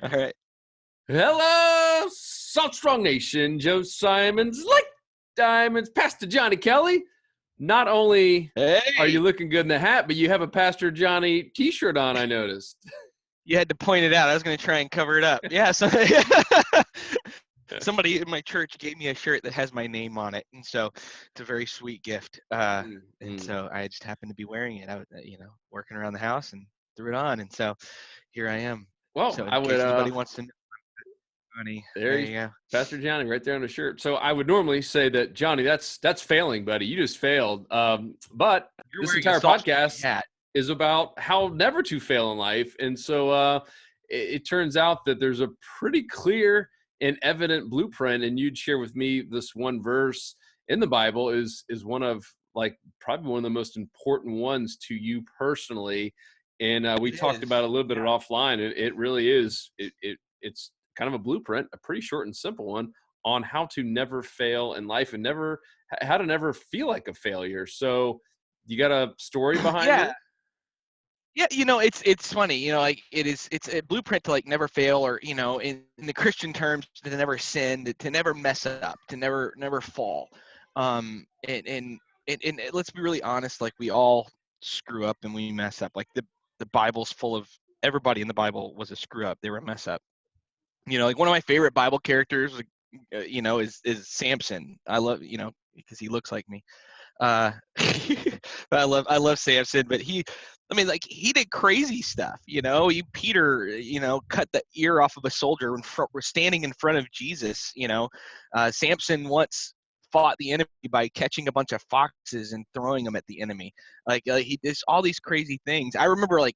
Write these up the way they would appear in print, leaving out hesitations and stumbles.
All right. Hello, Salt Strong Nation. Joe Simons, like diamonds, Pastor Johnny Kelly. Not only are you Hey, looking good in the hat, but you have a Pastor Johnny t-shirt on, I noticed. you had to point it out. I was going to try and cover it up. Yeah. So somebody in my church gave me a shirt that has my name on it, and so it's a very sweet gift. And Mhm. so I just happened to be wearing it. I was, working around the house and threw it on, and so here I am. Well, So in I would case anybody wants to know, honey, there there you you go. Pastor Johnny right there on the shirt. So I would normally say that Johnny, that's failing, buddy. You just failed. But You're this wearing a entire salt strong podcast hat. is about how never to fail in life. And so it turns out that there's a pretty clear and evident blueprint. And you'd share with me this one verse in the Bible is one of like probably one of the most important ones to you personally. And we It talked is. about it a little bit Yeah. offline. It really is. It's kind of a blueprint, a pretty short and simple one on how to never fail in life and never how to never feel like a failure. So you got a story behind Yeah. it? Yeah, it's funny, like it's a blueprint to like never fail, or in the Christian terms, to never sin, to never mess up, to never fall. And let's be really honest, like we all screw up and we mess up. Like the Bible's full of everybody in the Bible was a screw up. They were a mess up. Like one of my favorite Bible characters, is Samson. I love, because he looks like me. Uh, but I love Samson, but like he did crazy stuff. Peter, cut the ear off of a soldier we're standing in front of Jesus. Samson once fought the enemy by catching a bunch of foxes and throwing them at the enemy. Like he did all these crazy things. I remember like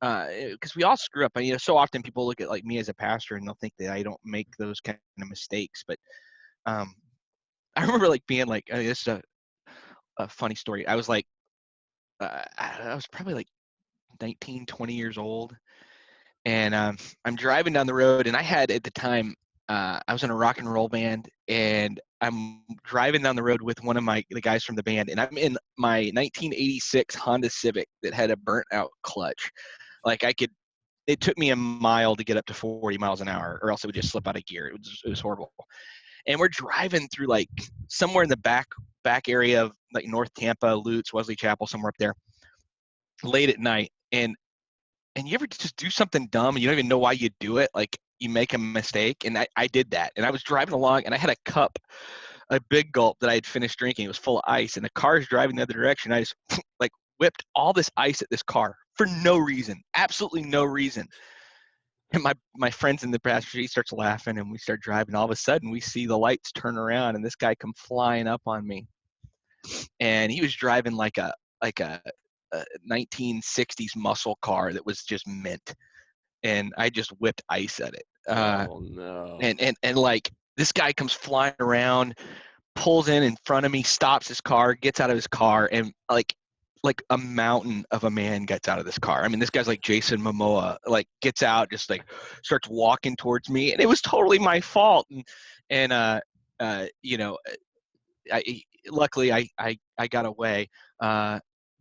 because we all screw up. And, so often people look at like me as a pastor and they'll think that I don't make those kind of mistakes. But um, I remember like being like, this is a funny story. I was like, I was probably like 19, 20 years old. And I'm driving down the road, and I had at the time, I was in a rock and roll band, and I'm driving down the road with one of the guys from the band, and I'm in my 1986 Honda Civic that had a burnt out clutch. Like it took me a mile to get up to 40 miles an hour, or else it would just slip out of gear. It was horrible. And we're driving through like somewhere in the back area of like North Tampa, Lutz, Wesley Chapel, somewhere up there, late at night. And you ever just do something dumb and you don't even know why you do it? Like you make a mistake. And I did that. And I was driving along, and I had a big gulp that I had finished drinking. It was full of ice, and the car's driving the other direction. I just like whipped all this ice at this car for no reason, absolutely no reason. And my friends in the passenger seat starts laughing, and we start driving. All of a sudden, we see the lights turn around, and this guy come flying up on me. And he was driving like a 1960s muscle car that was just mint, and I just whipped ice at it. Oh no. And like this guy comes flying around, pulls in front of me, stops his car, gets out of his car, and like a mountain of a man gets out of this car. I mean, this guy's like Jason Momoa, like gets out, just like starts walking towards me, and it was totally my fault. And uh, you know, I luckily I got away.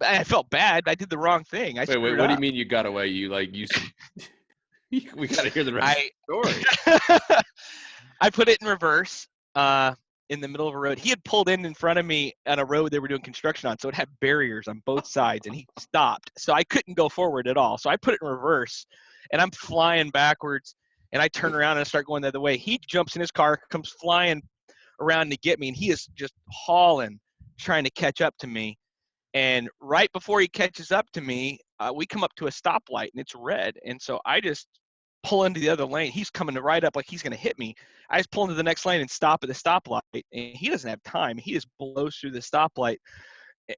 I felt bad. I did the wrong thing. I Wait, screwed what do you up. mean you got away? You like you we got to hear the rest of I the story. I put it in reverse in the middle of a road. He had pulled in front of me on a road they were doing construction on, so it had barriers on both sides, and he stopped. So I couldn't go forward at all. So I put it in reverse, and I'm flying backwards, and I turn around and I start going the other way. He jumps in his car, comes flying around to get me, and he is just hauling, trying to catch up to me. And right before he catches up to me, we come up to a stoplight, and it's red. And so I just pull into the other lane. He's coming right up like he's going to hit me. I just pull into the next lane and stop at the stoplight. And he doesn't have time. He just blows through the stoplight,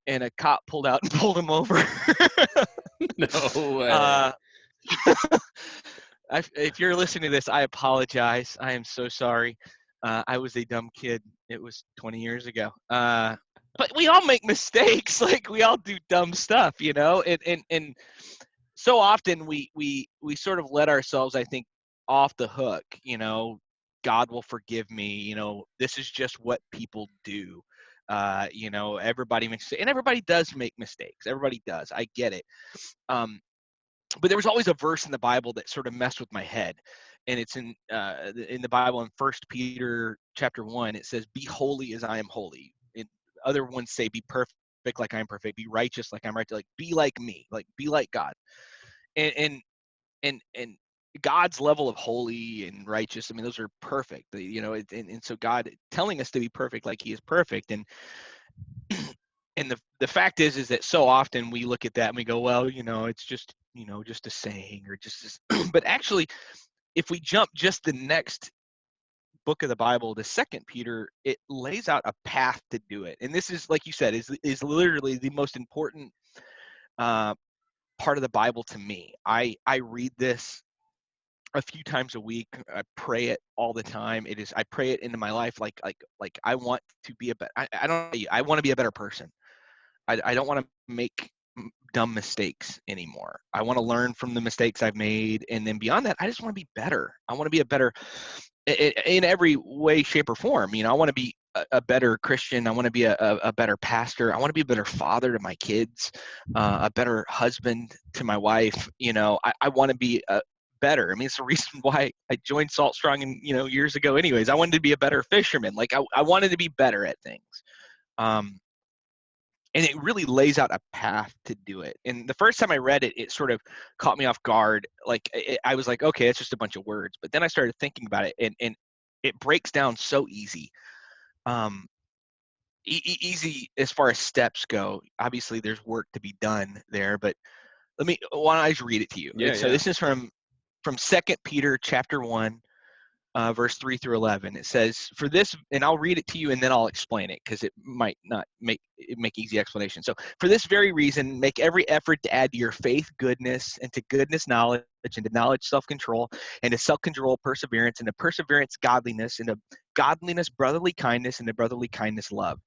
and a cop pulled out and pulled him over. No way. uh, if you're listening to this, I apologize. I am so sorry. I was a dumb kid. It was 20 years ago. But we all make mistakes. Like we all do dumb stuff, and so often we sort of let ourselves, I think, off the hook. God will forgive me. This is just what people do. Everybody makes, and everybody does make mistakes. Everybody does. I get it. Um, But there was always a verse in the Bible that sort of messed with my head, and it's in the Bible in 1 Peter chapter 1. It says, "Be holy as I am holy." And other ones say, "Be perfect like I am perfect. Be righteous like I'm righteous. Like be like me. Like be like God." And and God's level of holy and righteous, I mean, those are perfect. And so God telling us to be perfect like He is perfect, and the fact is that so often we look at that and we go, well, it's just just a saying, or just this. But actually, if we jump just the next book of the Bible, the Second Peter, it lays out a path to do it. And this is, like you said, is literally the most important uh, part of the Bible to me. I read this a few times a week. I pray it all the time. I pray it into my life. Like I want to be a better. I don't. I want to be a better person. I don't want to make dumb mistakes anymore. I want to learn from the mistakes I've made, and then beyond that, I just want to be better. I want to be a better in every way, shape, or form. I want to be a better Christian. I want to be a better pastor. I want to be a better father to my kids, a better husband to my wife. I want to be better. I mean, it's the reason why I joined Salt Strong, and years ago. Anyways, I wanted to be a better fisherman. Like I wanted to be better at things. Um, and it really lays out a path to do it. And the first time I read it, it sort of caught me off guard. Like I was like, okay, it's just a bunch of words. But then I started thinking about it, and it breaks down so easy. Um, Easy as far as steps go. Obviously, there's work to be done there, but why don't I just read it to you? Yeah, So yeah. this is from 2 Peter chapter 1, verse 3 through 11. It says, "For this," and I'll read it to you and then I'll explain it because it might not make easy explanation. So, "For this very reason, make every effort to add to your faith goodness, and to goodness knowledge, and to knowledge self-control, and to self-control perseverance, and to perseverance godliness, and to godliness brotherly kindness, and to brotherly kindness love.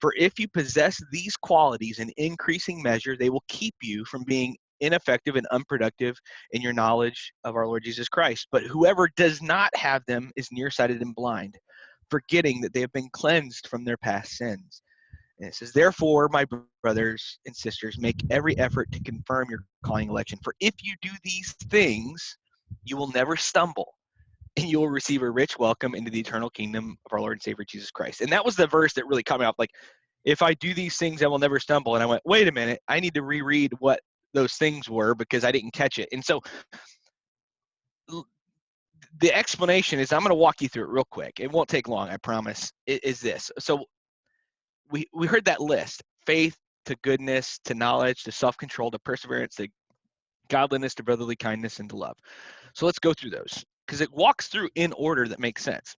For if you possess these qualities in increasing measure, they will keep you from being ineffective and unproductive in your knowledge of our Lord Jesus Christ. But whoever does not have them is nearsighted and blind, forgetting that they have been cleansed from their past sins." And it says, "Therefore, my brothers and sisters, make every effort to confirm your calling election. For if you do these things, you will never stumble, and you will receive a rich welcome into the eternal kingdom of our Lord and Savior Jesus Christ." And that was the verse that really caught me off. Like, if I do these things, I will never stumble. And I went, wait a minute, I need to reread what those things were because I didn't catch it. And so the explanation is, I'm going to walk you through it real quick. It won't take long, I promise. It is this. So we heard that list: faith, to goodness, to knowledge, to self-control, to perseverance, to godliness, to brotherly kindness, and to love. So let's go through those because it walks through in order that makes sense.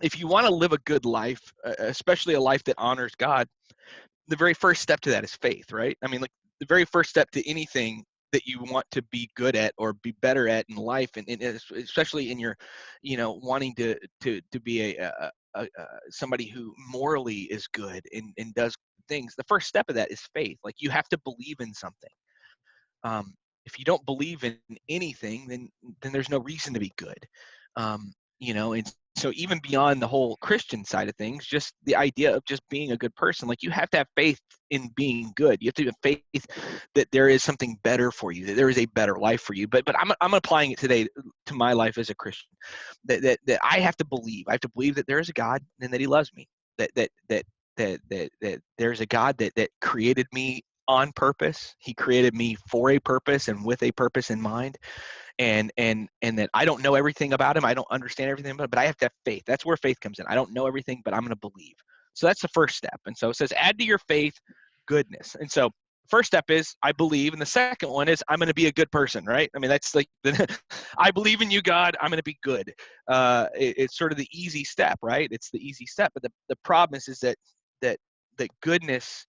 If you want to live a good life, especially a life that honors God, the very first step to that is faith, right? I mean, like the very first step to anything that you want to be good at or be better at in life, and especially in your, wanting to be somebody who morally is good and does things. The first step of that is faith. Like you have to believe in something. If you don't believe in anything, then there's no reason to be good. And so even beyond the whole Christian side of things, just the idea of just being a good person, like you have to have faith in being good. You have to have faith that there is something better for you, that there is a better life for you. But I'm applying it today to my life as a Christian. That I have to believe. I have to believe that there is a God and that He loves me. That there's a God that created me on purpose. He created me for a purpose and with a purpose in mind. And that I don't know everything about Him. I don't understand everything about Him, but I have to have faith. That's where faith comes in. I don't know everything, but I'm going to believe. So that's the first step. And so it says, add to your faith goodness. And so first step is I believe, and the second one is I'm going to be a good person, right? I mean, that's like I believe in you, God. I'm going to be good. It's sort of the easy step, right? It's the easy step. But the problem is that goodness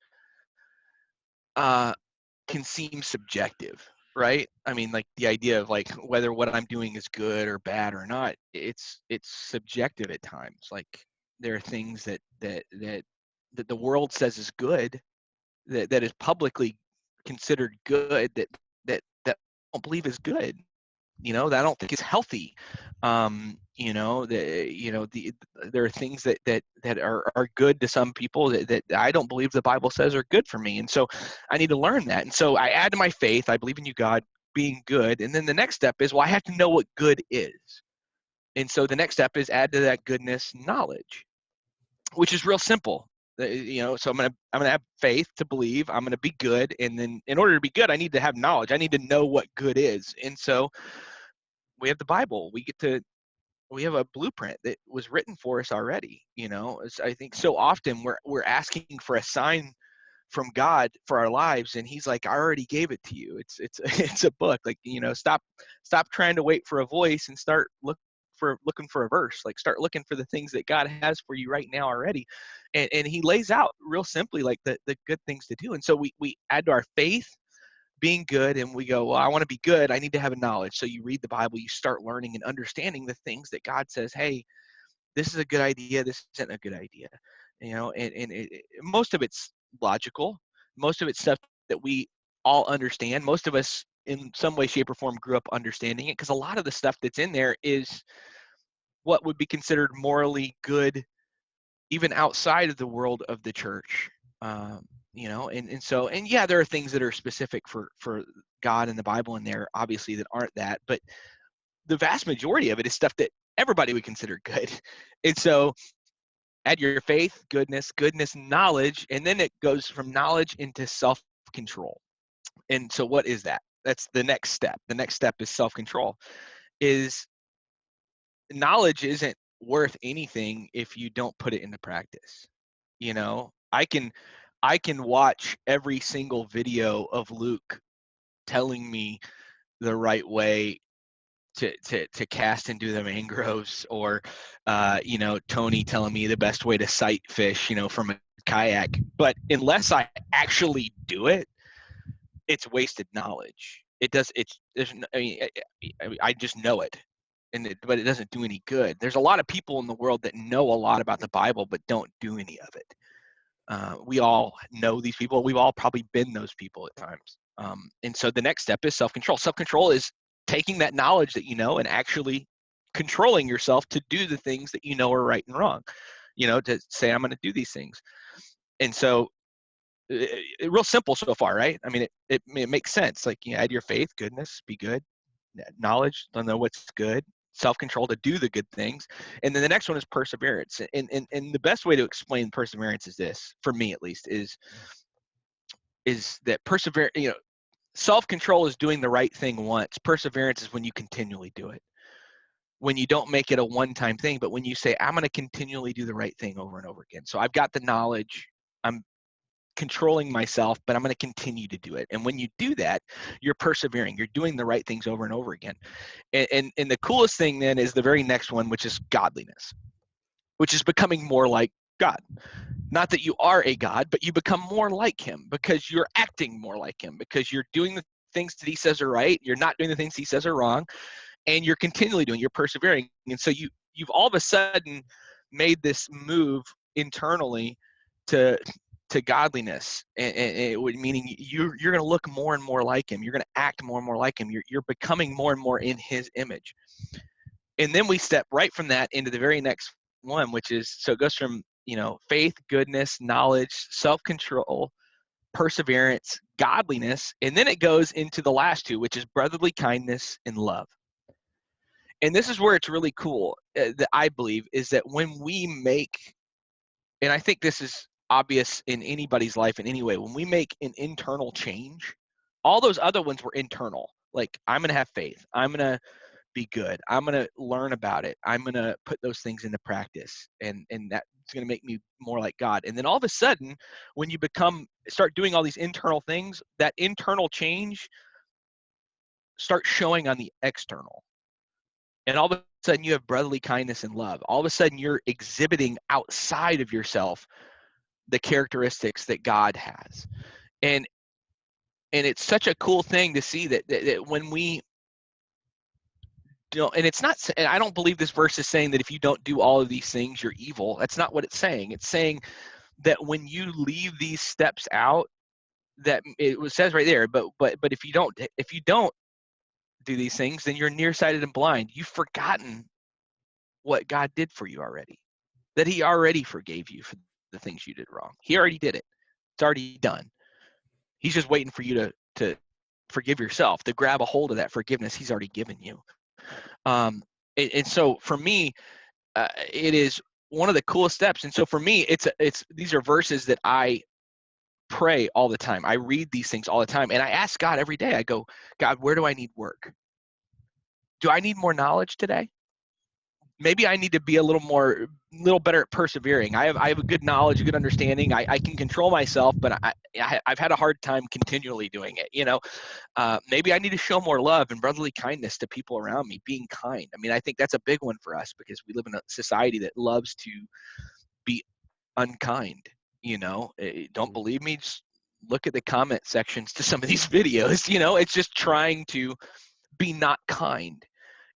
can seem subjective, right? I mean, like the idea of like whether what I'm doing is good or bad or not, it's subjective at times. Like there are things that the world says is good, that is publicly considered good, that I don't believe is good. That I don't think is healthy. There are things that are good to some people that I don't believe the Bible says are good for me. And so I need to learn that. And so I add to my faith, I believe in you, God, being good. And then the next step is, well, I have to know what good is. And so the next step is add to that goodness knowledge, which is real simple. So I'm gonna have faith to believe. I'm gonna be good, and then in order to be good, I need to have knowledge. I need to know what good is. And so we have the Bible. We have a blueprint that was written for us already. I think so often we're asking for a sign from God for our lives, and He's like, I already gave it to you. It's it's a book. Like, stop trying to wait for a voice and start looking for a verse. Like, start looking for the things that God has for you right now already. And He lays out real simply like the good things to do. And so we add to our faith being good, and we go, well, I want to be good, I need to have a knowledge. So you read the Bible, you start learning and understanding the things that God says, hey, this is a good idea, this isn't a good idea. Most of it's logical, most of it's stuff that we all understand. Most of us in some way, shape, or form grew up understanding it, because a lot of the stuff that's in there is what would be considered morally good even outside of the world of the church. And yeah, there are things that are specific for God and the Bible in there, obviously, that aren't that, but the vast majority of it is stuff that everybody would consider good. And so add your faith, goodness, knowledge, and then it goes from knowledge into self-control. And so what is that? That's the next step. The next step is self-control. Is knowledge isn't worth anything if you don't put it into practice. I can watch every single video of Luke telling me the right way to cast and do the mangroves, or Tony telling me the best way to sight fish from a kayak, but unless I actually do it, it's wasted knowledge. I just know it, but it doesn't do any good. There's a lot of people in the world that know a lot about the Bible but don't do any of it. We all know these people. We've all probably been those people at times. And so the next step is self-control. Self-control is taking that knowledge that you know and actually controlling yourself to do the things that you know are right and wrong. To say, I'm going to do these things. And so real simple so far, right? I mean, it makes sense. Like, add your faith, goodness, be good, knowledge, to know what's good, self-control to do the good things. And then the next one is perseverance. And the best way to explain perseverance is this, for me at least, is that self-control is doing the right thing once. Perseverance is when you continually do it. When you don't make it a one-time thing, but when you say, I'm going to continually do the right thing over and over again. So I've got the knowledge, I'm controlling myself, but I'm going to continue to do it. And when you do that, you're persevering. You're doing the right things over and over again. And the coolest thing then is the very next one, which is godliness, which is becoming more like God. Not that you are a God, but you become more like Him because you're acting more like Him, because you're doing the things that He says are right. You're not doing the things He says are wrong, and you're continually doing. You're persevering, and so you've all of a sudden made this move internally to godliness, and meaning you're going to look more and more like Him. You're going to act more and more like Him. You're becoming more and more in His image. And then we step right from that into the very next one, which is, so it goes from faith, goodness, knowledge, self-control, perseverance, godliness, and then it goes into the last two, which is brotherly kindness and love. And this is where it's really cool, that I believe, is that when we make, and I think this is obvious in anybody's life in any way, when we make an internal change, all those other ones were internal. Like, I'm going to have faith. I'm going to be good. I'm going to learn about it. I'm going to put those things into practice. And that's going to make me more like God. And then all of a sudden, when you start doing all these internal things, that internal change starts showing on the external. And all of a sudden you have brotherly kindness and love. All of a sudden you're exhibiting outside of yourself the characteristics that God has. And it's such a cool thing to see that when we don't, and it's not, and I don't believe this verse is saying that if you don't do all of these things, you're evil. That's not what it's saying. It's saying that when you leave these steps out, that it says right there, but if you don't do these things, then you're nearsighted and blind. You've forgotten what God did for you already, that He already forgave you for the things you did wrong. He already did it. It's already done. He's just waiting for you to forgive yourself, to grab a hold of that forgiveness he's already given you. And so for me, it is one of the coolest steps. And so for me, it's these are verses that I pray all the time. I read these things all the time, and I ask God every day. I go, God, where do I need work? Do I need more knowledge today? Maybe I need to be a little better at persevering. I have a good knowledge, a good understanding. I can control myself, but I've had a hard time continually doing it. Maybe I need to show more love and brotherly kindness to people around me, being kind. I mean, I think that's a big one for us because we live in a society that loves to be unkind. Don't believe me? Just look at the comment sections to some of these videos. It's just trying to be not kind,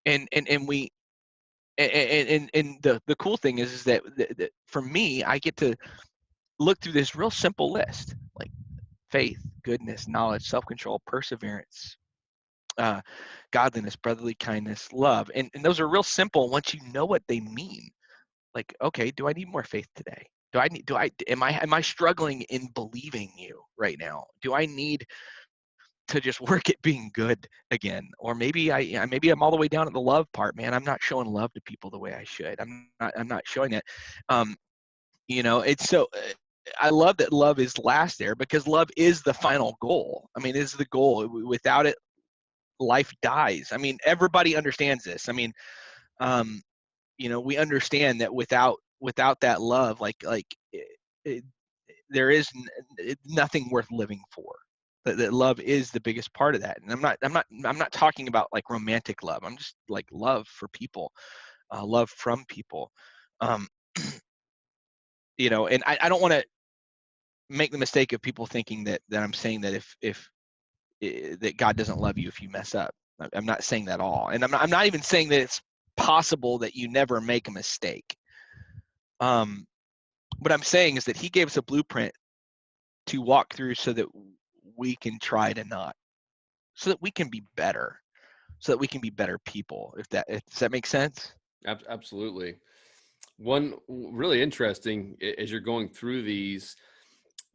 and we. And the cool thing is that for me, I get to look through this real simple list, like faith, goodness, knowledge, self-control, perseverance, godliness, brotherly kindness, love. And those are real simple once you know what they mean. Like, okay, do I need more faith today? Am I struggling in believing you right now? Do I need to just work at being good again? Or maybe I'm all the way down at the love part, man. I'm not showing love to people the way I should. I'm not showing it. It's so I love that love is last there, because love is the final goal. I mean, is the goal. Without it, life dies. I mean, everybody understands this. I mean, we understand that without that love, it, there is nothing worth living for. That love is the biggest part of that. And I'm not talking about like romantic love. I'm just like love for people, love from people. Um, and I don't want to make the mistake of people thinking that I'm saying that if that God doesn't love you if you mess up. I'm not saying that at all. And I'm not even saying that it's possible that you never make a mistake. What I'm saying is that he gave us a blueprint to walk through so that we can try to not, so that we can be better, so that we can be better people. Does that make sense? Absolutely. One really interesting, as you're going through these,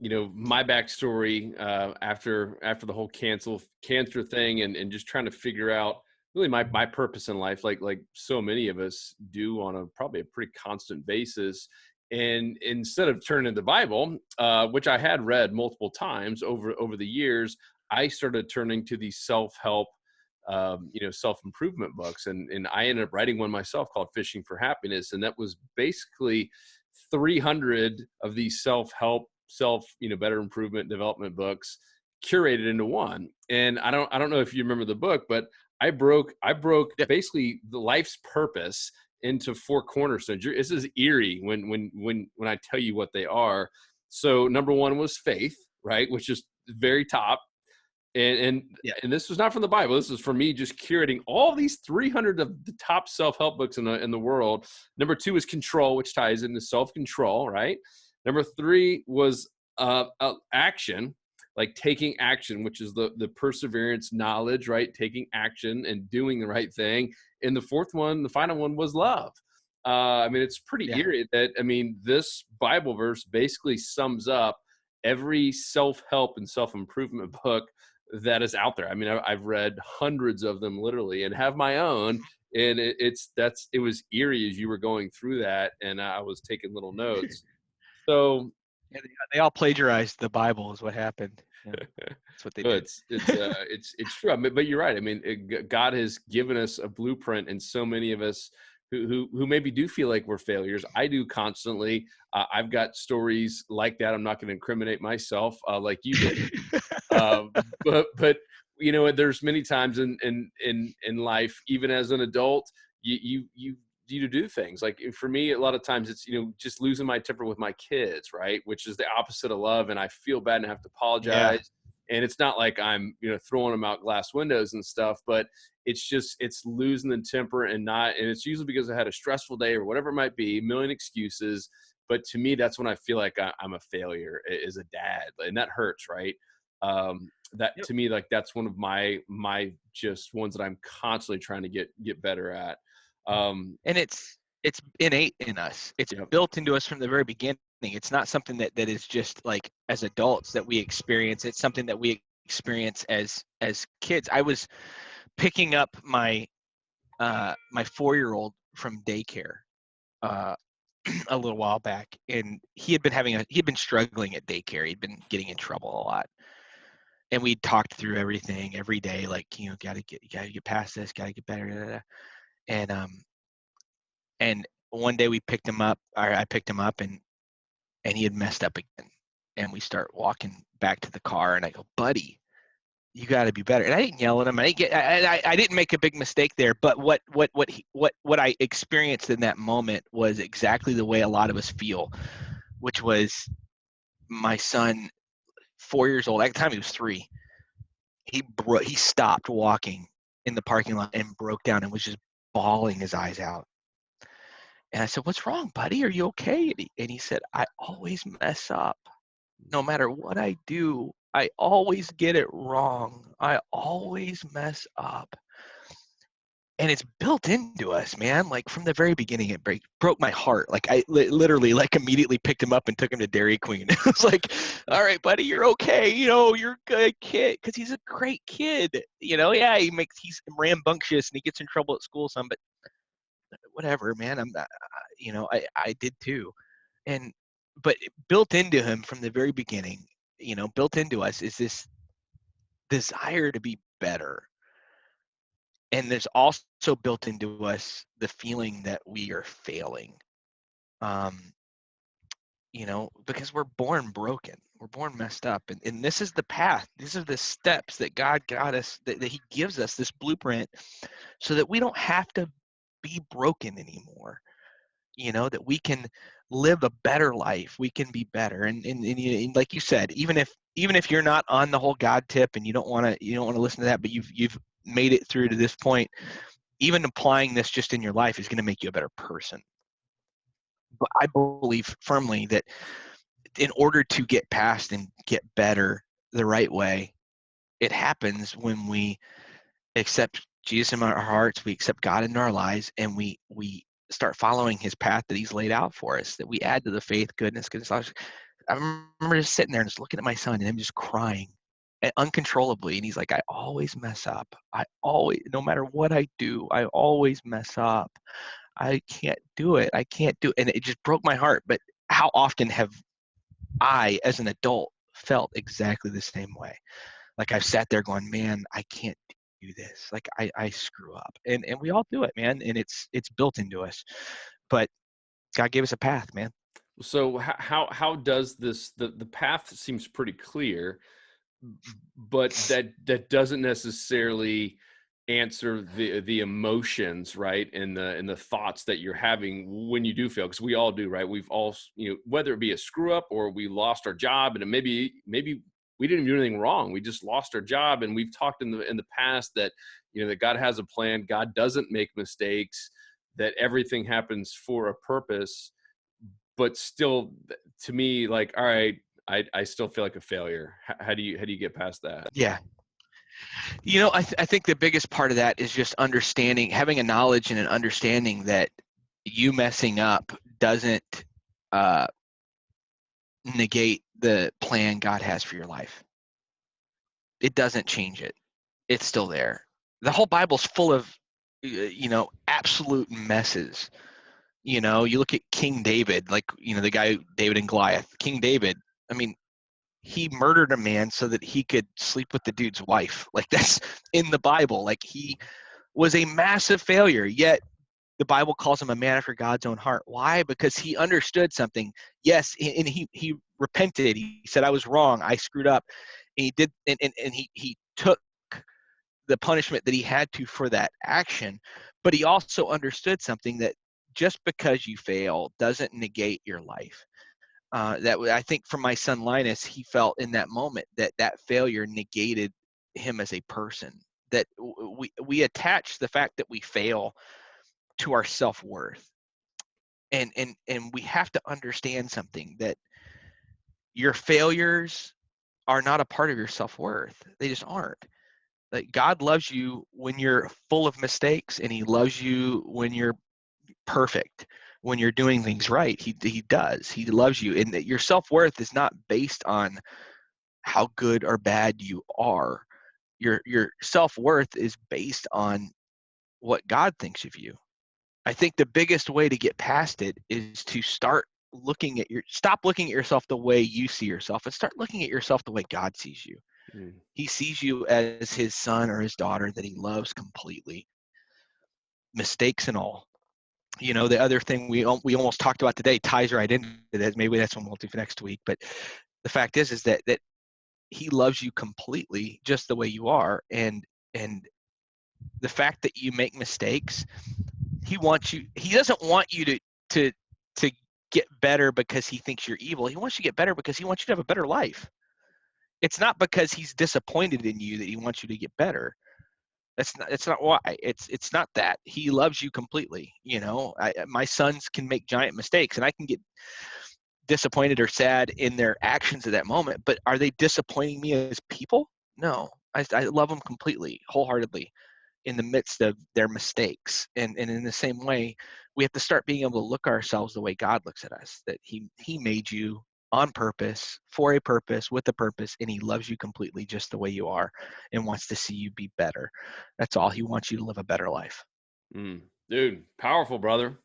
my backstory after the whole cancer thing, and just trying to figure out really my purpose in life, like so many of us do on probably a pretty constant basis. And instead of turning to the Bible, which I had read multiple times over the years, I started turning to these self-help, self-improvement books. And I ended up writing one myself called Fishing for Happiness. And that was basically 300 of these self-help, better improvement development books curated into one. And I don't know if you remember the book, but I broke Yep. basically the life's purpose into 4 cornerstones. This is eerie when I tell you what they are. So number 1 was faith, right? Which is very top. And Yeah. and this was not from the Bible. This is for me just curating all these 300 of the top self-help books in the world. Number 2 is control, which ties into self-control, right? Number 3 was action, like taking action, which is the perseverance, knowledge, right? Taking action and doing the right thing. And the 4th one, the final one, was love. It's pretty Yeah. eerie that, this Bible verse basically sums up every self-help and self-improvement book that is out there. I've read hundreds of them literally and have my own. And it was eerie as you were going through that. And I was taking little notes. So Yeah, they all plagiarized the Bible is what happened. Yeah, that's what they no, did. it's true. But you're right. God has given us a blueprint, and so many of us who maybe do feel like we're failures. I do constantly. I've got stories like that. I'm not going to incriminate myself like you did. Uh, but there's many times in life, even as an adult, you do things like, for me, a lot of times it's just losing my temper with my kids, right? Which is the opposite of love, and I feel bad and have to Yeah. apologize. And it's not like I'm throwing them out glass windows and stuff, but it's losing the temper, and it's usually because I had a stressful day or whatever it might be, a million excuses. But to me, that's when I feel like I'm a failure as a dad, and that hurts, right? That Yep. to me, like, that's one of my just ones that I'm constantly trying to get better at. And it's innate in us. It's Yep. built into us from the very beginning. It's not something that is just like as adults that we experience. It's something that we experience as kids. I was picking up my 4-year-old from daycare uh, a little while back, and he had been struggling at daycare. He'd been getting in trouble a lot, and we talked through everything every day, like, gotta get past this, gotta get better, da, da, da. And one day we picked him up, or I picked him up, and he had messed up again. And we start walking back to the car, and I go, buddy, you got to be better. And I didn't yell at him. I didn't make a big mistake there. But what I experienced in that moment was exactly the way a lot of us feel, which was my son, 4 years old. At the time he was 3. He stopped walking in the parking lot and broke down and was just bawling his eyes out. And I said, "What's wrong, buddy? Are you okay?" And he said, "I always mess up. No matter what I do, I always get it wrong. I always mess up." And it's built into us, man. Like from the very beginning, it broke my heart. Like I literally like immediately picked him up and took him to Dairy Queen. It was like, "All right, buddy, you're okay. You're a good kid," because he's a great kid. Yeah, he's rambunctious and he gets in trouble at school some, but whatever, man. I'm not, I did too. But built into him from the very beginning, built into us is this desire to be better. And there's also built into us the feeling that we are failing. Because we're born broken. We're born messed up. And this is the path. These are the steps that God got us, that he gives us this blueprint so that we don't have to be broken anymore. That we can live a better life. We can be better. And like you said, even if you're not on the whole God tip and you don't want to listen to that, but you've made it through to this point, even applying this just in your life is going to make you a better person. But I believe firmly that in order to get past and get better the right way, it happens when we accept Jesus in our hearts, we accept God into our lives, and we start following his path that he's laid out for us, that we add to the faith, goodness. I remember just sitting there and just looking at my son and him just crying uncontrollably. And he's like, "I always mess up. No matter what I do, I always mess up. I can't do it. I can't do it." And it just broke my heart. But how often have I, as an adult, felt exactly the same way? Like I've sat there going, "Man, I can't do this. Like I screw up." And we all do it, man. And it's built into us. But God gave us a path, man. So how does this, the path seems pretty clear, but that doesn't necessarily answer the emotions, right? And the thoughts that you're having when you do fail, because we all do, right? We've all, whether it be a screw up or we lost our job, and maybe we didn't do anything wrong, we just lost our job. And we've talked in the past that that God has a plan, God doesn't make mistakes, that everything happens for a purpose. But still, to me, like, all right, I still feel like a failure. How do you get past that? Yeah. I think the biggest part of that is just understanding, having a knowledge and an understanding that you messing up doesn't negate the plan God has for your life. It doesn't change it. It's still there. The whole Bible's full of, absolute messes. You look at King David, like, the guy, David and Goliath. King David, I mean, he murdered a man so that he could sleep with the dude's wife. Like, that's in the Bible. Like, he was a massive failure, yet the Bible calls him a man after God's own heart. Why? Because he understood something. Yes, and he repented. He said, "I was wrong. I screwed up." And he did, and he took the punishment that he had to for that action. But he also understood something, that just because you fail doesn't negate your life. That I think for my son Linus, he felt in that moment that failure negated him as a person. That we attach the fact that we fail to our self-worth, and we have to understand something, that your failures are not a part of your self-worth. They just aren't. Like, God loves you when you're full of mistakes, and he loves you when you're perfect, when you're doing things right. He does. He loves you, and that your self-worth is not based on how good or bad you are. Your self-worth is based on what God thinks of you. I think the biggest way to get past it is to stop looking at yourself the way you see yourself, and start looking at yourself the way God sees you. Mm. He sees you as his son or his daughter that he loves completely, mistakes and all. The other thing we almost talked about today ties right into that. Maybe that's what we'll do for next week. But the fact is that he loves you completely just the way you are, and the fact that you make mistakes, he doesn't want you to to get better because he thinks you're evil. He wants you to get better because he wants you to have a better life. It's not because he's disappointed in you that he wants you to get better. It's not why. It's not that. He loves you completely. My sons can make giant mistakes, and I can get disappointed or sad in their actions at that moment, but are they disappointing me as people? No. I love them completely, wholeheartedly, in the midst of their mistakes. And in the same way, we have to start being able to look at ourselves the way God looks at us, that he made you on purpose, for a purpose, with a purpose, and he loves you completely just the way you are and wants to see you be better. That's all. He wants you to live a better life. Dude, powerful, brother.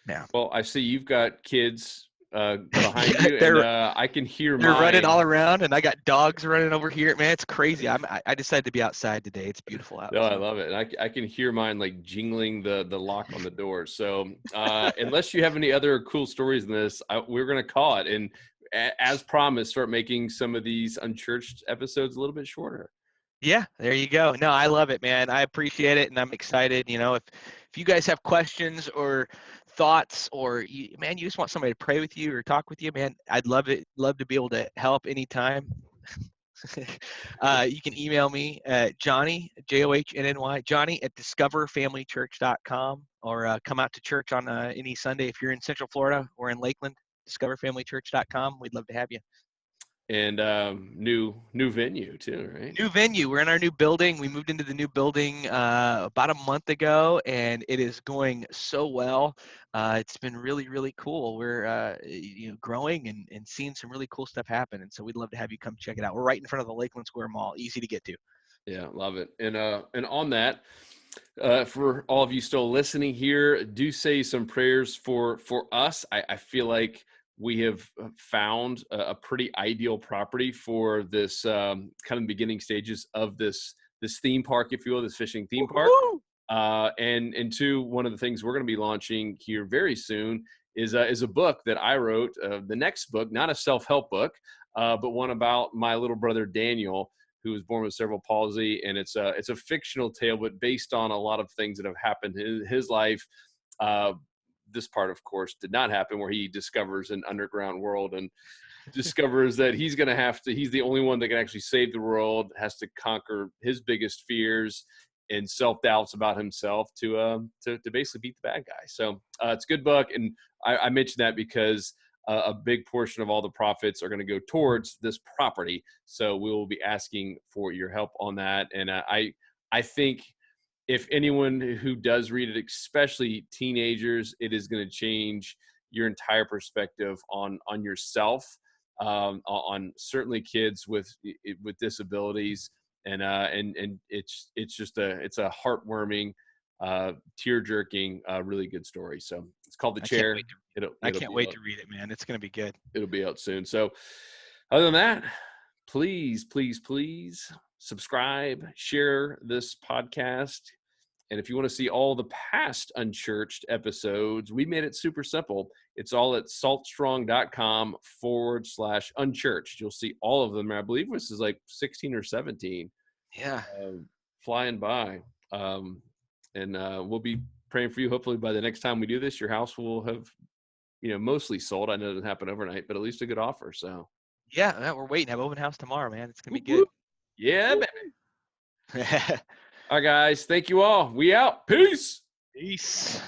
Yeah. Well, I see you've got kids behind Yeah, you, and I can hear they're running all mine. around, and I got dogs running over here. Man, it's crazy. I decided to be outside today. It's beautiful out. No, I So. love it. And I can hear mine like jingling the lock on the door. So unless you have any other cool stories in this, we're going to call it. And as promised, start making some of these unchurched episodes a little bit shorter. Yeah, there you go. No, I love it, man. I appreciate it, and I'm excited. If you guys have questions or thoughts, or you just want somebody to pray with you or talk with you, man, I'd love to be able to help anytime. You can email me at Johnny, Johnny, Johnny at discoverfamilychurch.com, or come out to church on any Sunday if you're in Central Florida or in Lakeland. Discoverfamilychurch.com. We'd love to have you. And new venue too, right? New venue. We're in our new building. We moved into the new building about a month ago, and it is going so well. It's been really, really cool. We're growing and seeing some really cool stuff happen, and so we'd love to have you come check it out. We're right in front of the Lakeland Square Mall, easy to get to. Yeah, love it. And on that, for all of you still listening here, do say some prayers for us. I feel like we have found a pretty ideal property for this kind of beginning stages of this theme park, if you will, this fishing theme park. And two, one of the things we're going to be launching here very soon is a book that I wrote. The next book, not a self-help book, but one about my little brother Daniel, who was born with cerebral palsy, and it's a fictional tale, but based on a lot of things that have happened in his life. This part, of course, did not happen, where he discovers an underground world and discovers that he's the only one that can actually save the world, has to conquer his biggest fears and self-doubts about himself to basically beat the bad guy. So it's a good book, and I mentioned that because a big portion of all the profits are going to go towards this property. So we will be asking for your help on that. And I think if anyone who does read it, especially teenagers, it is going to change your entire perspective on yourself, on certainly kids with disabilities, and it's just it's a heartwarming, tear-jerking, really good story. So it's called The Chair. I can't wait to read it, man. It's going to be good. It'll be out soon. So other than that, please subscribe, share this podcast. And if you want to see all the past Unchurched episodes, we made it super simple. It's all at saltstrong.com/unchurched. You'll see all of them. I believe this is like 16 or 17. Yeah. Flying by. And we'll be praying for you. Hopefully by the next time we do this, your house will have, mostly sold. I know it doesn't happen overnight, but at least a good offer. So yeah, we're waiting. I have open house tomorrow, man. It's going to be good. Yeah, baby. All right, guys. Thank you all. We out. Peace. Peace.